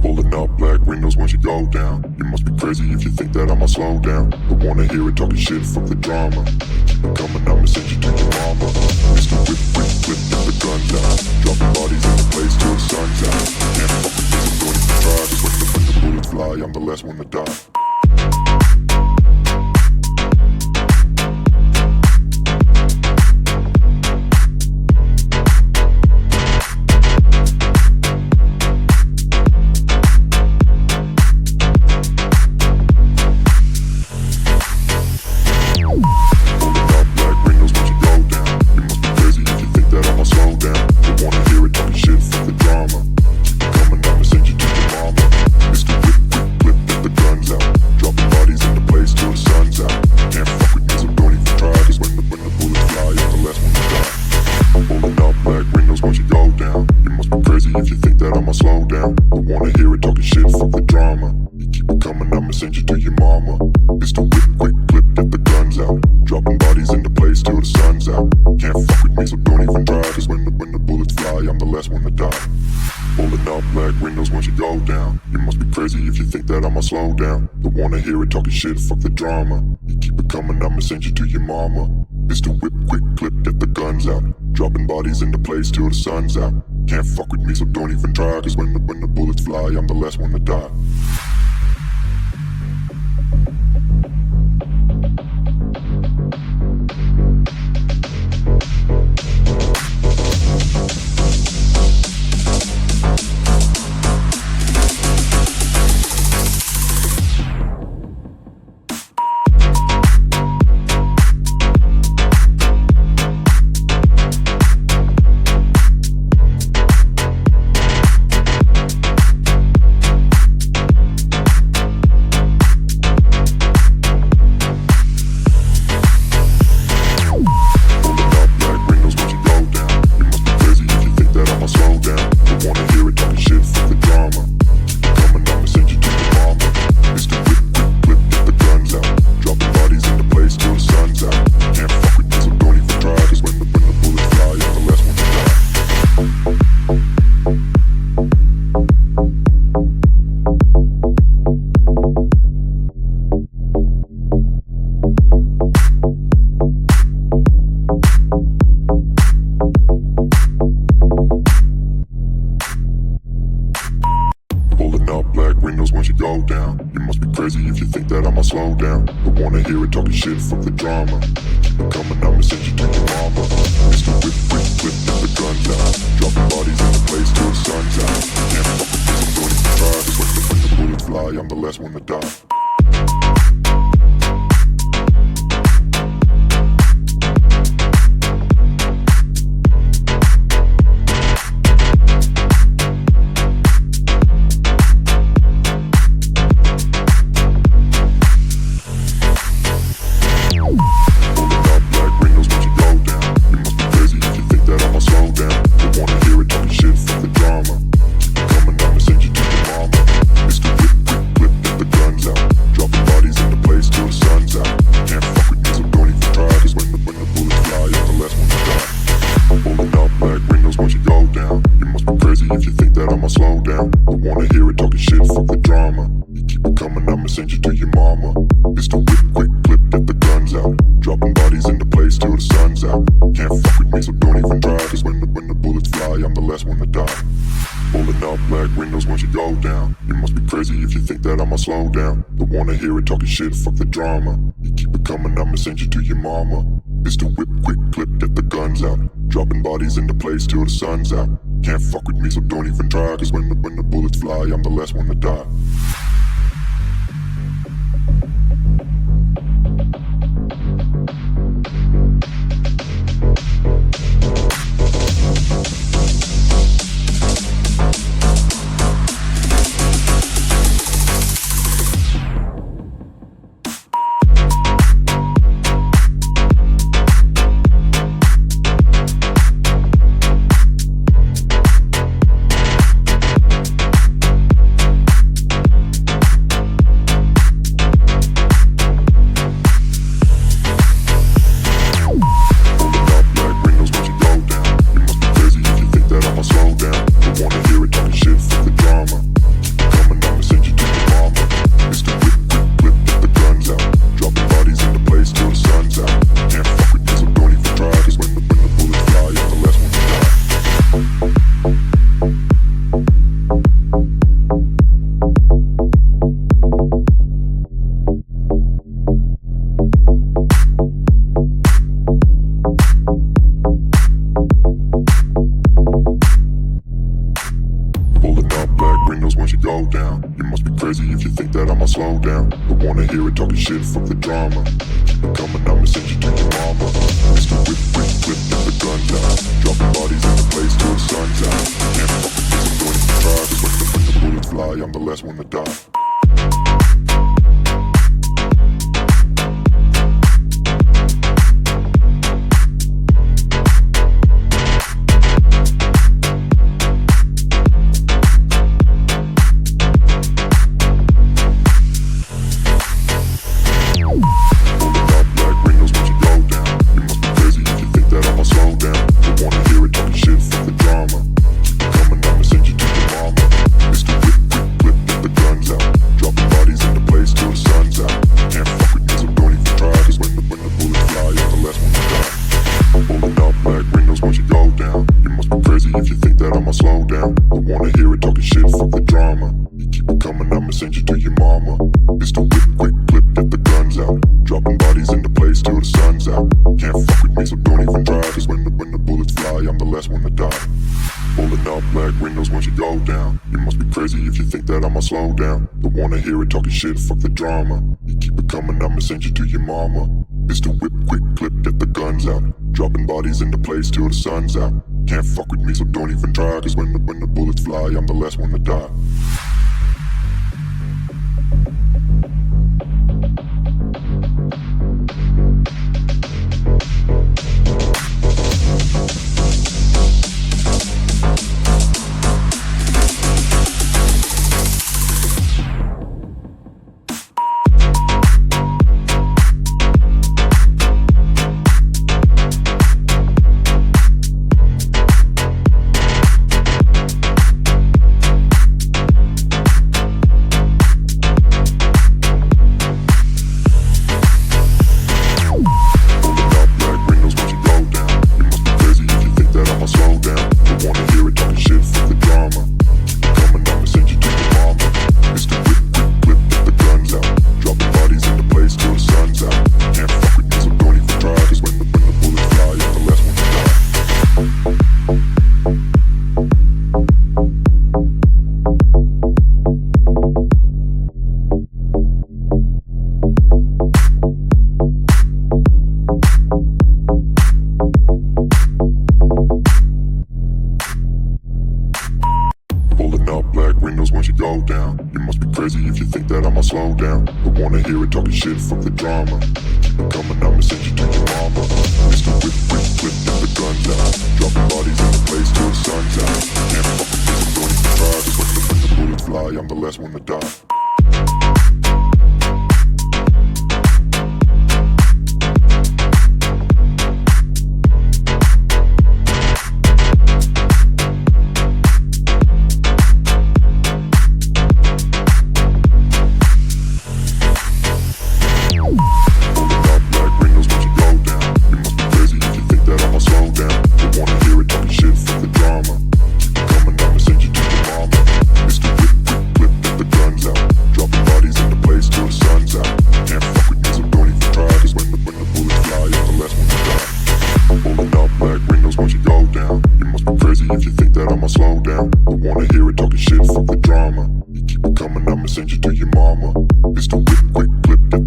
Pulling up black windows once you go down. You must be crazy if you think that I'ma slow down. Don't wanna hear it talking shit, fuck the drama. Keep it coming, I'ma send you to your mama. Mr. Whip, whip, whip, get the guns out. Dropping bodies in the place till the sun's out. Can't fuck with this, I'm going to try. Cause when the bullets fly, I'm the last one to die. Slow down, don't wanna hear it talking shit, fuck the drama. You keep it coming, I'ma send you to your mama. It's the whip, quick clip, get the guns out. Dropping bodies into place till the sun's out. Can't fuck with me, so don't even try. Cause when the bullets fly, I'm the last one to die. Slow down, don't wanna hear it talking shit, fuck the drama. Keep it coming, I'ma send you to your mama. It's the whip, whip, whip, get the guns out. Dropping bodies in the place till the sun's out. Can't fuck with this, I'm going to try. Cause when the bullets fly, I'm the last one to die. Slow down, don't wanna hear it talking shit, fuck the drama. You keep it coming, I'ma send you to your mama. It's the whip, quick clip, get the guns out. Dropping bodies into place till the sun's out. Can't fuck with me, so don't even try. Cause when the bullets fly, I'm the last one to die. go down. You must be crazy if you think that I'ma slow down. Don't wanna hear it talking shit, fuck the drama. Keep it coming, I'ma send you to your mama. Mr. Whip, whip, whip, get the guns out. Dropping bodies in the place till the sun's out. Can't fuck with this, I'm doing it to try. Cause when the bullets fly, I'm the last one to die. If you think that I'ma slow down, don't wanna hear it talking shit, fuck the drama. You keep it coming, I'ma send you to your mama. It's the whip, quick clip, get the guns out. Dropping bodies in the place till the sun's out. Can't fuck with me, so don't even try. Cause when the bullets fly, I'm the last one to die. Pulling up black windows once you go down. You must be crazy if you think that I'ma slow down. Don't wanna hear it talking shit, fuck the drama. You keep it coming, I'ma send you to your mama. It's the whip, quick clip, get the guns out. Dropping bodies in the place till the sun's out. Can't fuck with me, so don't even try. Cause when the bullets fly, I'm the last one to die. Once you go down, you must be crazy if you think that I'ma slow down. Don't wanna hear it talking shit, fuck the drama. Keep it coming, I'ma send you to your mama. It's the whip, whip, whip, get the guns out. Dropping bodies in the place till the sun's out. Can't fuck with this, I'm going to try. Cause when the bullets fly, I'm the last one to die. If you think that I'ma slow down, don't wanna hear it talking shit, fuck the drama. You keep it coming, I'ma send you to your mama. It's the whip, quick